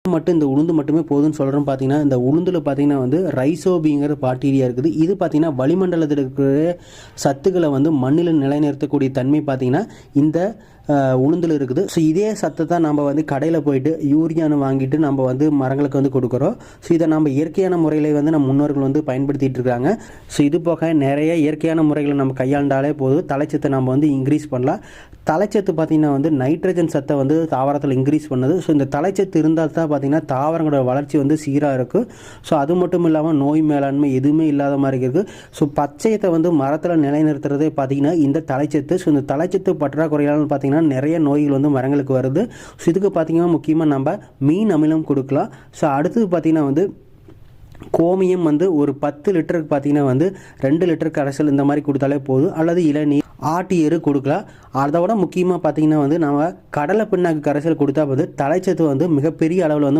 மட்டும் இந்த உளுந்து மட்டுமே போதும்னு சொல்கிறோம். பார்த்தீங்கன்னா இந்த உளுந்தில் பார்த்தீங்கன்னா வந்து ரைசோபிங்கிற பாக்டீரியா இருக்குது. இது பார்த்தீங்கன்னா வளிமண்டலத்தில் இருக்கிற சத்துக்களை வந்து மண்ணில் நிலைநிறுத்தக்கூடிய தன்மை பார்த்தீங்கன்னா இந்த உளுந்தில் இருக்குது. ஸோ இதே சத்தை தான் நம்ம வந்து கடையில் போயிட்டு யூரியான்னு வாங்கிட்டு நம்ம வந்து மரங்களுக்கு வந்து கொடுக்குறோம். ஸோ இதை நம்ம இயற்கையான முறையில் வந்து நம்ம முன்னோர்கள் வந்து பயன்படுத்திகிட்டு இருக்காங்க. ஸோ இது போக நிறைய இயற்கையான முறைகளை நம்ம கையாண்டாலே போதும் தலைச்சத்தை நம்ம வந்து இன்க்ரீஸ் பண்ணலாம். தலைச்சத்து பார்த்திங்கன்னா வந்து நைட்ரஜன் சத்தை வந்து தாவரத்தில் இன்க்ரீஸ் பண்ணுது. ஸோ இந்த தலைச்சத்து இருந்தால் தான் பார்த்திங்கன்னா தாவரங்களோட வளர்ச்சி வந்து சீராக இருக்குது. ஸோ அது மட்டும் இல்லாமல் நோய் மேலாண்மை எதுவுமே இல்லாத மாதிரி இருக்குது. ஸோ பச்சையத்தை வந்து மரத்தில் நிலைநிறுத்துறதே பார்த்திங்கன்னா இந்த தலைச்சத்து. ஸோ இந்த தலைச்சத்து பற்றாக்குறையால் பார்த்திங்கன்னா நிறைய நோய்கள் வந்து மரங்களுக்கு வருது. ஸோ இதுக்கு பார்த்திங்கன்னா முக்கியமாக நம்ம மீன் அமிலம் கொடுக்கலாம். ஸோ அடுத்தது பார்த்திங்கன்னா வந்து கோமியம் வந்து ஒரு 10 லிட்டருக்கு பார்த்திங்கன்னா வந்து 2 லிட்டர் கரைசல் இந்த மாதிரி கொடுத்தாலே போதும். அல்லது இளநீர் ஆட்டு எரு கொடுக்கலாம். அதை விட முக்கியமாக பார்த்திங்கன்னா வந்து நம்ம கடலை பிண்ணாக்கு கரைசல் கொடுத்தா வந்து தலைச்சத்து வந்து மிகப்பெரிய அளவில் வந்து